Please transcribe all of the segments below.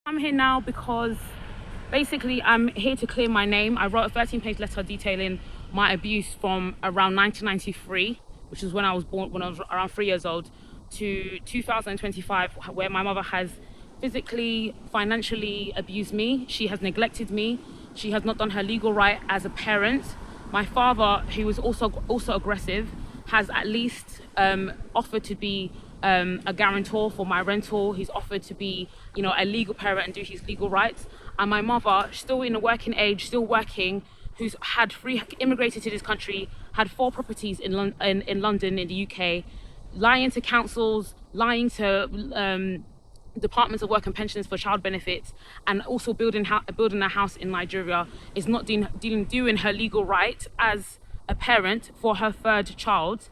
I'm here now because basically I'm here to clear my name. I wrote a 13-page letter detailing my abuse from around 1993, which is when I was born, when I was around 3 years old, to 2025, where my mother has physically, financially abused me. She has neglected me. She has not done her legal right as a parent. My father, who is also aggressive, has at least offered to be a guarantor for my rental. He's offered to be, a legal parent and do his legal rights. And my mother, still in a working age, still working, who's immigrated to this country, had 4 properties in London, in the UK, lying to councils, lying to departments of work and pensions for child benefits, and also building a house in Nigeria, is not doing her legal right as a parent for her 3rd child,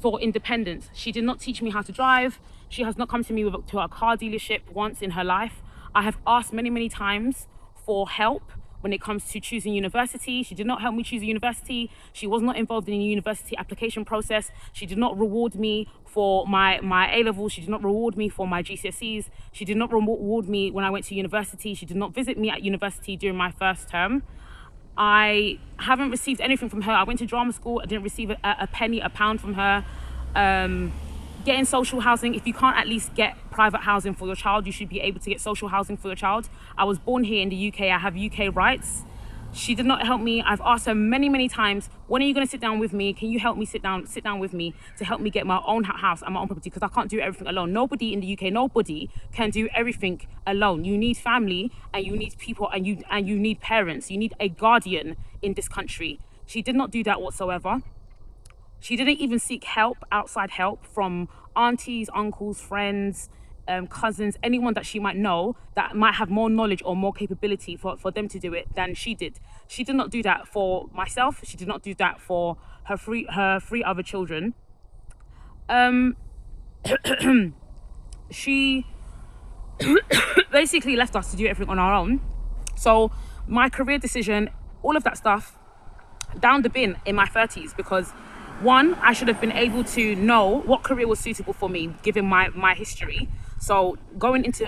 for independence. She did not teach me how to drive. She has not come to me to a car dealership once in her life. I have asked many times for help when it comes to choosing university. She did not help me choose a university. She was not involved in the university application process. She did not reward me for my A-levels. She did not reward me for my GCSEs. She did not reward me when I went to university. She did not visit me at university during my 1st term. I haven't received anything from her. I went to drama school. I didn't receive a penny, a pound from her. Getting social housing, if you can't at least get private housing for your child, you should be able to get social housing for your child. I was born here in the UK. I have UK rights. She did not help me. I've asked her many times, when are you going to sit down with me? Can you help me sit down with me to help me get my own house and my own property? Because I can't do everything alone. Nobody in the UK, nobody can do everything alone. You need family, and you need people, and you need parents. You need a guardian in this country. She did not do that whatsoever. She didn't even seek outside help from aunties, uncles, friends, cousins, anyone that she might know that might have more knowledge or more capability for them to do it than she did. She did not do that for myself. She did not do that for her 3 other children. She basically left us to do everything on our own. So my career decision, all of that stuff, down the bin in my 30s, because 1, I should have been able to know what career was suitable for me given my history. So going into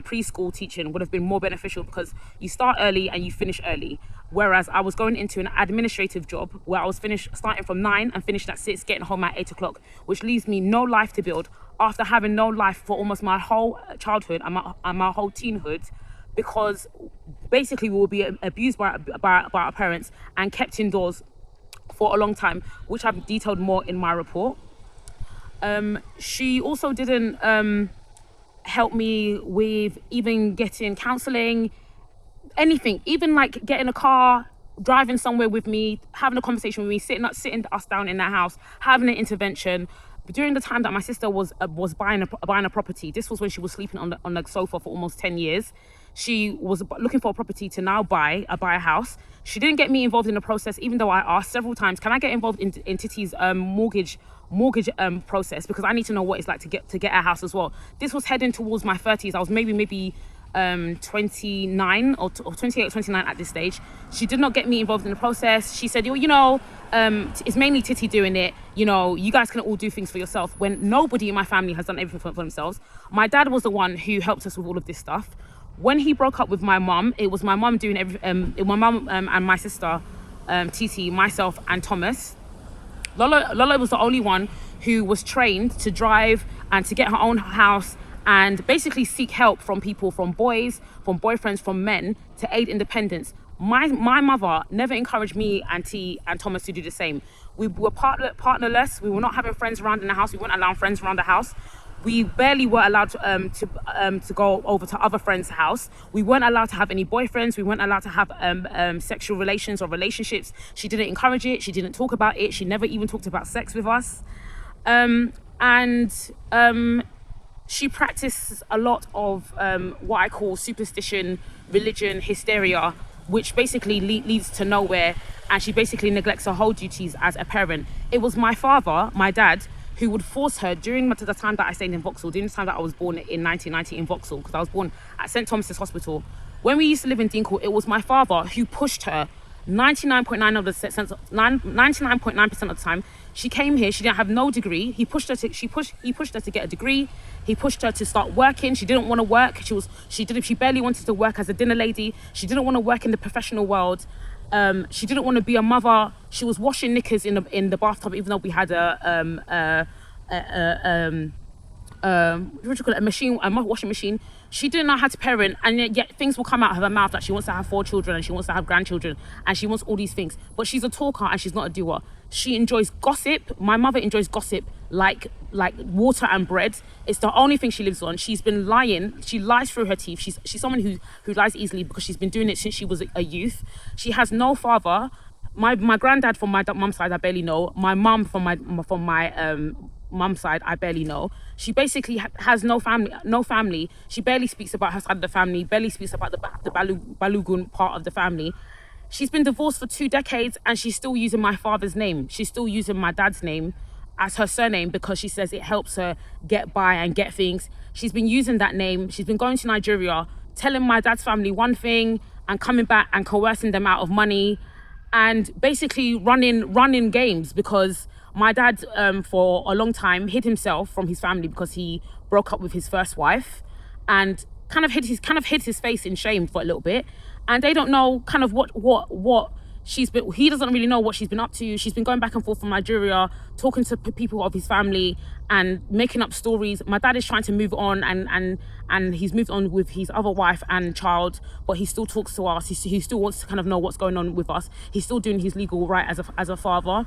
preschool teaching would have been more beneficial, because you start early and you finish early. Whereas I was going into an administrative job where I was starting from 9 and finishing at 6, getting home at 8 o'clock, which leaves me no life to build after having no life for almost my whole childhood and my whole teenhood, because basically we will be abused by our parents and kept indoors for a long time, which I've detailed more in my report. She also didn't help me with even getting counselling, anything, even like getting a car, driving somewhere with me, having a conversation with me, sitting us down in that house, having an intervention. During the time that my sister was buying a property, this was when she was sleeping on the sofa for almost 10 years. She was looking for a property to now buy a house. She didn't get me involved in the process, even though I asked several times, can I get involved in Titi's mortgage process, because I need to know what it's like to get a house as well. This was heading towards my 30s. I was maybe 29 or 28 or 29 at this stage. She did not get me involved in the process. She said, it's mainly Titi doing it. You guys can all do things for yourself, when nobody in my family has done everything for themselves. My dad was the one who helped us with all of this stuff. When he broke up with my mum, it was my mum doing everything. My mum and my sister, Titi, myself and Thomas. Lola was the only one who was trained to drive and to get her own house and basically seek help from people, from boys, from boyfriends, from men, to aid independence. My mother never encouraged me and T and Thomas to do the same. We were partnerless. We were not having friends around in the house. We weren't allowing friends around the house. We barely were allowed to go over to other friends' house. We weren't allowed to have any boyfriends. We weren't allowed to have sexual relations or relationships. She didn't encourage it. She didn't talk about it. She never even talked about sex with us. She practiced a lot of what I call superstition, religion, hysteria, which basically leads to nowhere, and she basically neglects her whole duties as a parent. It was my father, my dad, who would force her during the time that I stayed in Vauxhall, during the time that I was born in 1990 in Vauxhall, because I was born at St Thomas's Hospital. When we used to live in Dingle, it was my father who pushed her 99.9% of the time She came here, she didn't have no degree. He pushed her to get a degree. He pushed her to start working. She didn't want to work. She barely wanted to work as a dinner lady. She didn't want to work in the professional world. She didn't want to be a mother. She was washing knickers in the bathtub, even though we had what do you call it, a washing machine. She didn't know how to parent, and yet things will come out of her mouth that she wants to have 4 children and she wants to have grandchildren and she wants all these things. But she's a talker and she's not a doer. She enjoys gossip. My mother enjoys gossip like water and bread. It's the only thing she lives on. She's been lying. She lies through her teeth. She's someone who lies easily because she's been doing it since she was a youth. She has no father. My granddad from my mum's side, I barely know. My mum from my mum's side, I barely know. She basically has no family. She barely speaks about her side of the family, barely speaks about the Balogun part of the family. She's been divorced for 2 decades and she's still using my father's name. She's still using my dad's name as her surname because she says it helps her get by and get things. She's been using that name. She's been going to Nigeria, telling my dad's family one thing and coming back and coercing them out of money and basically running games because my dad, for a long time, hid himself from his family because he broke up with his first wife, and kind of hid his face in shame for a little bit. And they don't know kind of what she's been. He doesn't really know what she's been up to. She's been going back and forth from Nigeria, talking to people of his family and making up stories. My dad is trying to move on, and he's moved on with his other wife and child, but he still talks to us. He still wants to kind of know what's going on with us. He's still doing his legal right as a father.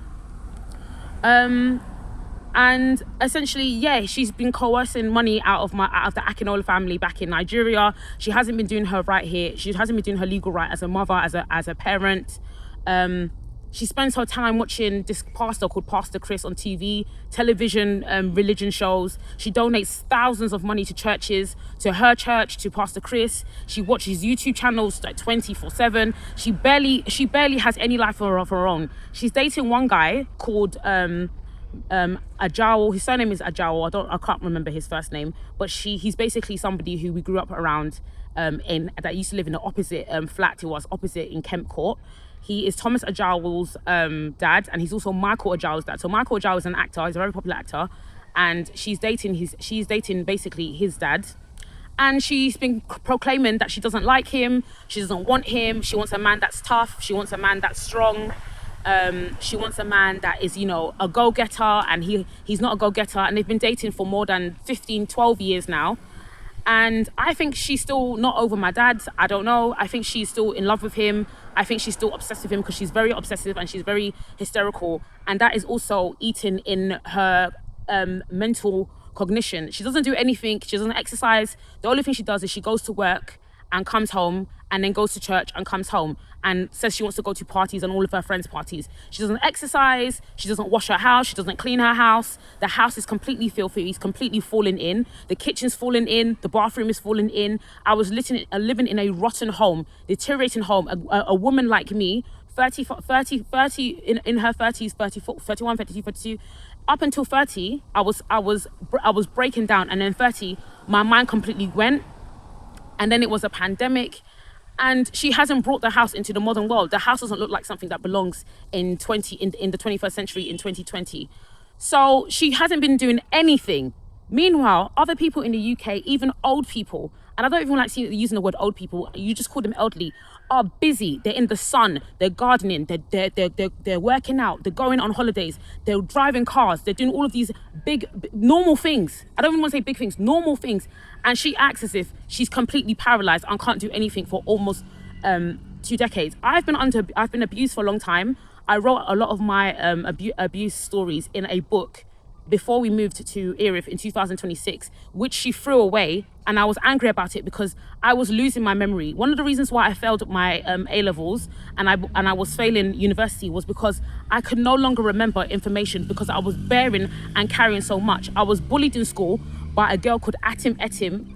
And essentially, yeah, she's been coercing money out of the Akinola family back in Nigeria. She hasn't been doing her right here. She hasn't been doing her legal right as a mother, as a parent. She spends her time watching this pastor called Pastor Chris on TV, television, religion shows. She donates thousands of money to churches, to her church, to Pastor Chris. She watches YouTube channels like 24/7. She barely has any life of her own. She's dating one guy called Ajawo. His surname is Ajawo. I can't remember his first name, but he's basically somebody who we grew up around that used to live in the opposite flat to us, opposite in Kemp Court. He is Thomas Ajawo's dad, and he's also Michael Ajawo's dad. So Michael Ajawo is an actor. He's a very popular actor, and she's dating basically his dad. And she's been proclaiming that she doesn't like him. She doesn't want him. She wants a man that's tough. She wants a man that's strong. She wants a man that is, a go-getter, and he's not a go-getter. And they've been dating for more than 15, 12 years now. And I think she's still not over my dad. I don't know. I think she's still in love with him. I think she's still obsessed with him because she's very obsessive and she's very hysterical. And that is also eating in her mental cognition. She doesn't do anything. She doesn't exercise. The only thing she does is she goes to work and comes home, and then goes to church and comes home and says she wants to go to parties and all of her friends' parties. She doesn't exercise. She doesn't wash her house. She doesn't clean her house. The house is completely filthy. It's completely fallen in. The kitchen's fallen in. The bathroom is fallen in. I was living in a rotten home, deteriorating home. A woman like me, 30 in her 30s, 34, 31, 32, 32, up until 30, I was breaking down, and then 30, my mind completely went. And then it was a pandemic, and she hasn't brought the house into the modern world. The house doesn't look like something that belongs in the 21st century in 2020. So she hasn't been doing anything. Meanwhile, other people in the UK, even old people, and I don't even like using the word old people, you just call them elderly, are busy. They're in the sun, they're gardening, they're working out, they're going on holidays, they're driving cars, they're doing all of these big normal things. I don't even want to say big things, normal things. And she acts as if she's completely paralyzed and can't do anything for almost 2 decades. I've been abused for a long time. I wrote a lot of my abuse stories in a book before we moved to Erith in 2026, which she threw away, and I was angry about it because I was losing my memory. One of the reasons why I failed my A-levels and I was failing university was because I could no longer remember information because I was bearing and carrying so much. I was bullied in school by a girl called Atim Etim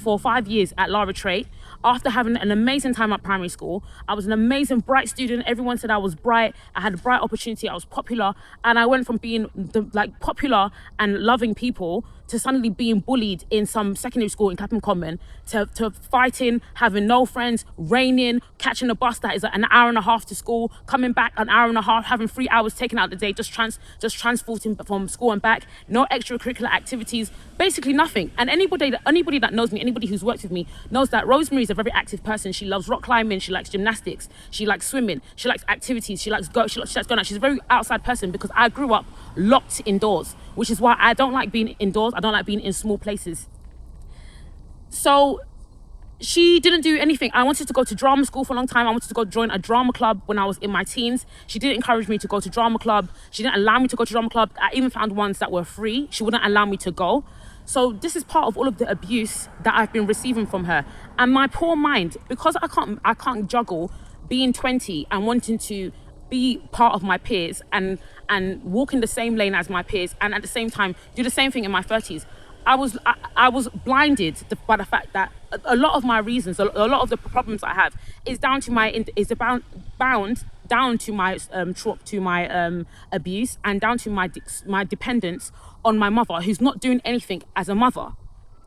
for 5 years at Lara Trait. After having an amazing time at primary school, I was an amazing, bright student. Everyone said I was bright. I had a bright opportunity. I was popular. And I went from being popular and loving people to suddenly being bullied in some secondary school in Clapham Common, to fighting, having no friends, raining, catching a bus that is an hour and a half to school, coming back an hour and a half, having 3 hours taken out of the day, just transporting from school and back, no extracurricular activities, basically nothing. And anybody that knows me, anybody who's worked with me, knows that Rosemary is a very active person. She loves rock climbing, she likes gymnastics, she likes swimming, she likes activities, she likes going out. She's a very outside person because I grew up locked indoors, which is why I don't like being indoors. I don't like being in small places. So she didn't do anything. I wanted to go to drama school for a long time. I wanted to go join a drama club when I was in my teens. She didn't encourage me to go to drama club. She didn't allow me to go to drama club. I even found ones that were free. She wouldn't allow me to go. So this is part of all of the abuse that I've been receiving from her. And my poor mind, because I can't juggle being 20 and wanting to be part of my peers and walk in the same lane as my peers, and at the same time do the same thing in my 30s. I was blinded by the fact that a lot of my reasons, a lot of the problems I have, is down to my abuse, and down to my dependence on my mother, who's not doing anything as a mother.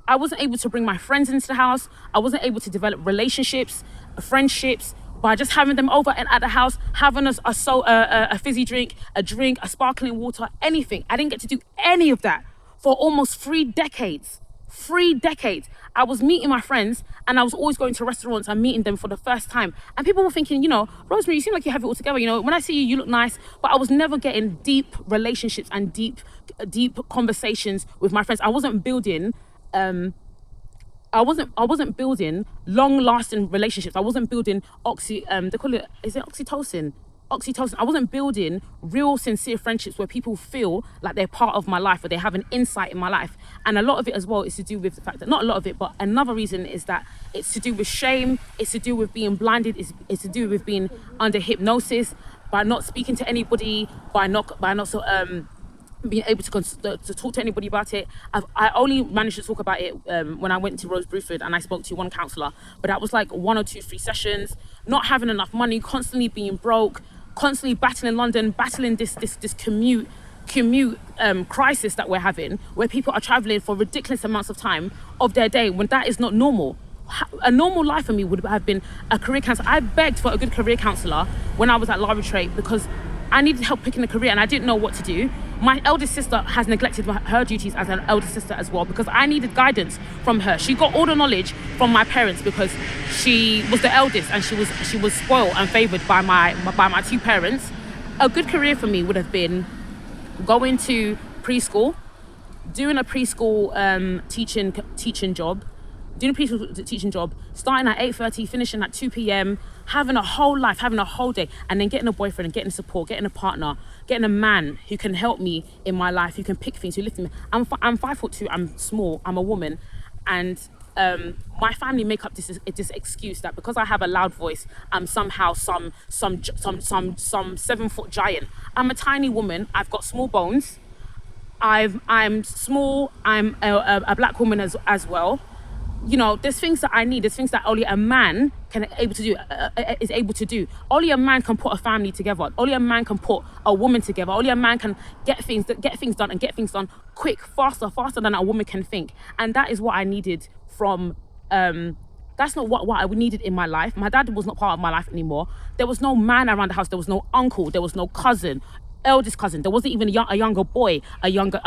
I wasn't able to bring my friends into the house. I wasn't able to develop relationships, friendships, by just having them over and at the house, having a fizzy drink, a sparkling water, anything. I didn't get to do any of that for almost 3 decades. 3 decades. I was meeting my friends and I was always going to restaurants and meeting them for the first time. And people were thinking, Rosemary, you seem like you have it all together. When I see you, you look nice. But I was never getting deep relationships and deep conversations with my friends. I wasn't building long-lasting relationships. I wasn't building they call it, is it oxytocin? Oxytocin. I wasn't building real, sincere friendships where people feel like they're part of my life, or they have an insight in my life. And a lot of it as well is to do with the fact that, not a lot of it, but another reason is that it's to do with shame, it's to do with being blinded, it's to do with being under hypnosis, by not speaking to anybody, by not being able to talk to anybody about it. I only managed to talk about it when I went to Rose Bruford and I spoke to one counsellor, but that was like 1 or 2, 3 sessions. Not having enough money, constantly being broke, constantly battling London, battling this commute crisis that we're having, where people are travelling for ridiculous amounts of time of their day when that is not normal. A normal life for me would have been a career counsellor. I begged for a good career counsellor when I was at Laritrate because I needed help picking a career and I didn't know what to do. My eldest sister has neglected her duties as an eldest sister as well, because I needed guidance from her. She got all the knowledge from my parents because she was the eldest and she was spoiled and favoured by my 2 parents. A good career for me would have been going to preschool, doing a preschool teaching job, starting at 8:30, finishing at 2 p.m, having a whole life, having a whole day, and then getting a boyfriend and getting support, getting a partner, getting a man who can help me in my life, who can pick things, who lift me. I'm 5'2", I'm small, I'm a woman, and my family make up this excuse that because I have a loud voice, I'm somehow some 7-foot giant. I'm a tiny woman. I've got small bones. I'm small. I'm a black woman as well. There's things that I need. There's things that only a man is able to do. Only a man can put a family together. Only a man can put a woman together. Only a man can get things done and get things done quick, faster than a woman can think. And that is what I needed from. That's not what I needed in my life. My dad was not part of my life anymore. There was no man around the house. There was no uncle. There was no cousin, eldest cousin. There wasn't even a younger boy, a younger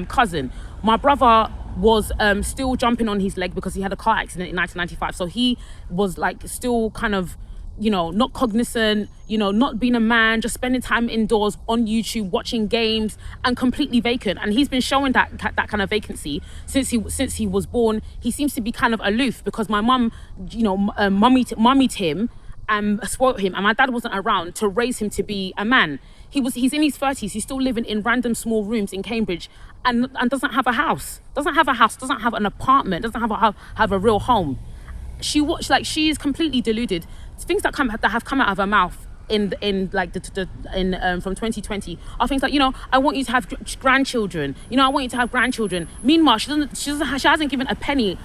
cousin. My brother was still jumping on his leg because he had a car accident in 1995. So he was like still kind of, not cognizant, not being a man, just spending time indoors on YouTube, watching games, and completely vacant. And he's been showing that kind of vacancy since he was born. He seems to be kind of aloof because my mum, mummied him and spoiled him, and my dad wasn't around to raise him to be a man. He's in his 30s. He's still living in random small rooms in Cambridge, and doesn't have a house. Doesn't have an apartment. Doesn't have a real home. She is completely deluded. Things that have come out of her mouth from 2020 are things like, I want you to have grandchildren. I want you to have grandchildren. Meanwhile, she hasn't given a penny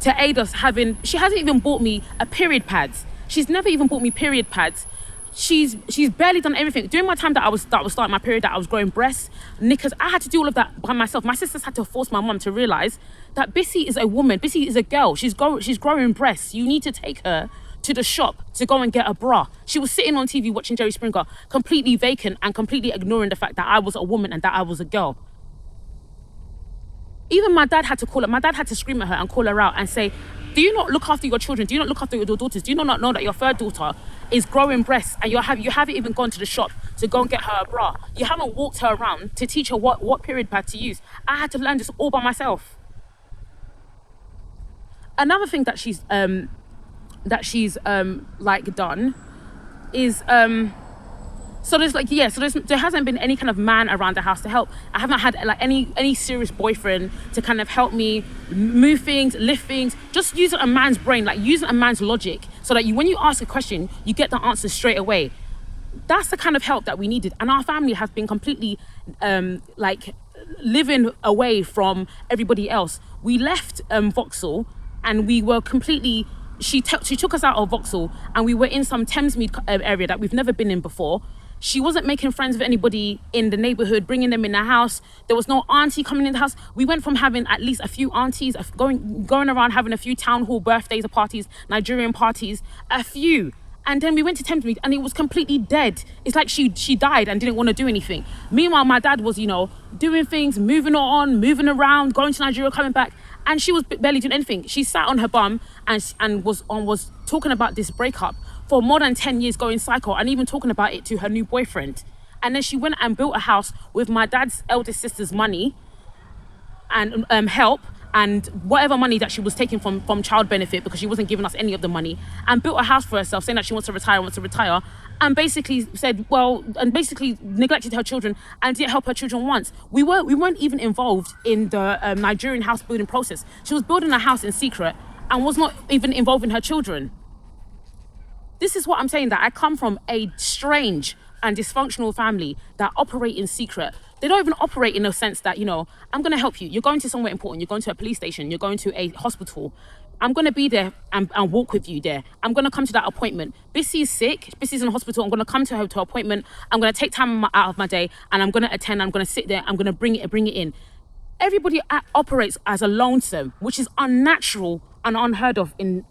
to aid us having. She hasn't even bought me a period pads. She's never even bought me period pads. she's barely done everything. During my time that I was starting my period, that I was growing breasts, knickers, I had to do all of that by myself. My sisters had to force my mum to realise that Bissy is a woman, Bissy is a girl. She's growing breasts. You need to take her to the shop to go and get a bra. She was sitting on TV watching Jerry Springer, completely vacant and completely ignoring the fact that I was a woman and that I was a girl. Even my dad had to call her. My dad had to scream at her and call her out and say, do you not look after your children? Do you not look after your daughters? Do you not know that your third daughter is growing breasts and you haven't even gone to the shop to go and get her a bra? You haven't walked her around to teach her what period pad to use. I had to learn this all by myself. Another thing that she's like done is so there hasn't been any kind of man around the house to help. I haven't had like any serious boyfriend to kind of help me move things, lift things, just using a man's brain, like using a man's logic, so that when you ask a question, you get the answer straight away. That's the kind of help that we needed. And our family has been completely like living away from everybody else. We left Vauxhall and we were completely, she took us out of Vauxhall and we were in some Thamesmead area that we've never been in before. She wasn't making friends with anybody in the neighbourhood, bringing them in the house. There was no auntie coming in the house. We went from having at least a few aunties, going around having a few town hall birthdays or parties, Nigerian parties, a few. And then we went to Thamesmead and it was completely dead. It's like she died and didn't want to do anything. Meanwhile, my dad was, doing things, moving on, moving around, going to Nigeria, coming back. And she was barely doing anything. She sat on her bum and was talking about this breakup for more than 10 years, going psycho, and even talking about it to her new boyfriend. And then she went and built a house with my dad's eldest sister's money and help and whatever money that she was taking from child benefit, because she wasn't giving us any of the money, and built a house for herself, saying that she wants to retire, and basically basically neglected her children and didn't help her children once. We weren't even involved in the Nigerian house building process. She was building a house in secret and was not even involving her children. This is what I'm saying, that I come from a strange and dysfunctional family that operate in secret. They don't even operate in a sense that, I'm going to help you. You're going to somewhere important. You're going to a police station. You're going to a hospital. I'm going to be there and walk with you there. I'm going to come to that appointment. Bissy is sick. Bissy's in the hospital. I'm going to come to her to appointment. I'm going to take time out of my day and I'm going to attend. I'm going to sit there. I'm going to bring it in. Everybody operates as a lonesome, which is unnatural and unheard of in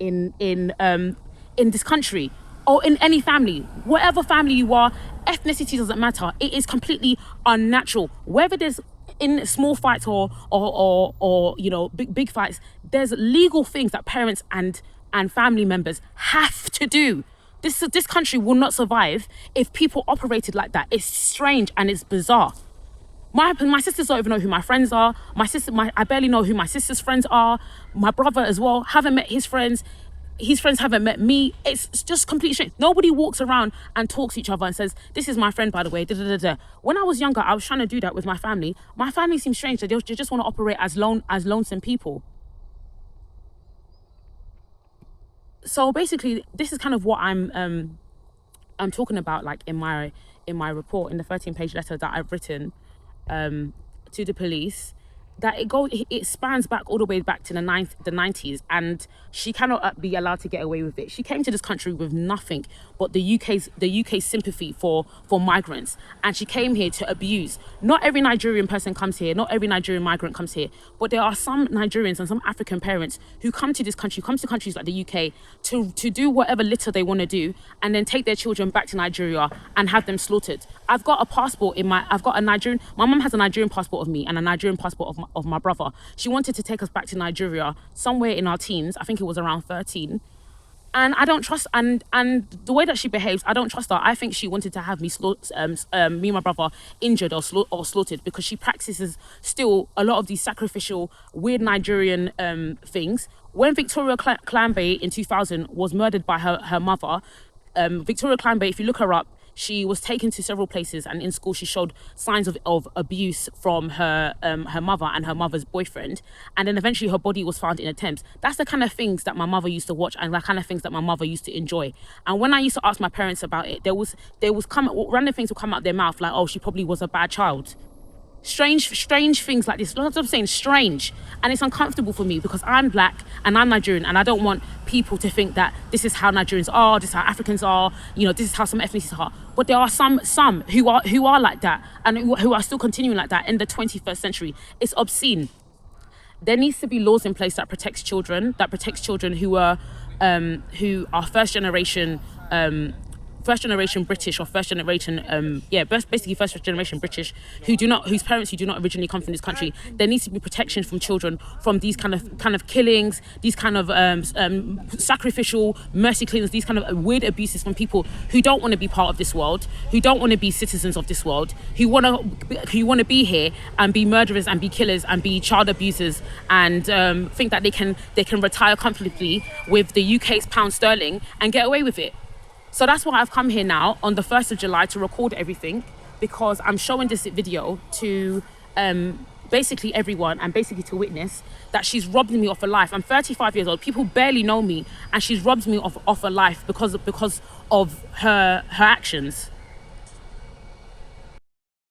this country or in any family. Whatever family you are, ethnicity doesn't matter. It is completely unnatural. Whether there's in small fights or big fights, there's legal things that parents and family members have to do. This country will not survive if people operated like that. It's strange and it's bizarre. My sisters don't even know who my friends are. I barely know who my sister's friends are. My brother as well, haven't met his friends. His friends haven't met me. It's just completely strange. Nobody walks around and talks to each other and says, this is my friend, by the way. Da, da, da, da. When I was younger, I was trying to do that with my family. My family seems strange. They just want to operate as lonesome people. So basically, this is kind of what I'm talking about, like in my report, in the 13-page letter that I've written to the police. That it spans back all the way back to the 90s, and she cannot be allowed to get away with it. She came to this country with nothing but the UK's sympathy for migrants, and she came here to abuse. Not every Nigerian person comes here, not every Nigerian migrant comes here, but there are some Nigerians and some African parents who come to this country, come to countries like the UK to do whatever litter they want to do, and then take their children back to Nigeria and have them slaughtered. I've got a Nigerian, my mum has a Nigerian passport of me and a Nigerian passport of my brother. She wanted to take us back to Nigeria somewhere in our teens. I think it was around 13. And I don't trust, and the way that she behaves, I don't trust her. I think she wanted to have me and my brother injured or slaughtered, because she practices still a lot of these sacrificial, weird Nigerian things. When Victoria Clanbay in 2000 was murdered by her mother, Victoria Clanbay, if you look her up, she was taken to several places, and in school she showed signs of abuse from her mother and her mother's boyfriend, and then eventually her body was found in a Thames. That's the kind of things that my mother used to watch, and the kind of things that my mother used to enjoy. And when I used to ask my parents about it, random things would come out their mouth, like, oh, she probably was a bad child. Strange things like this. Lots of saying strange, and it's uncomfortable for me because I'm black and I'm Nigerian, and I don't want people to think that this is how Nigerians are, this is how Africans are, you know, this is how some ethnicities are. But there are some who are like that, and who are still continuing like that in the 21st century. It's obscene. There needs to be laws in place that protects children, who are first generation British, or first generation, basically first generation British, whose parents who do not originally come from this country. There needs to be protection from children from these kind of killings, these kind of sacrificial mercy killings, these kind of weird abuses from people who don't want to be part of this world, who don't want to be citizens of this world, who want to be here and be murderers and be killers and be child abusers, and think that they can retire comfortably with the UK's pound sterling and get away with it. So that's why I've come here now on the 1st of July to record everything, because I'm showing this video to basically everyone, and basically to witness that she's robbed me of a life. I'm 35 years old. People barely know me, and she's robbed me of a life because of her actions.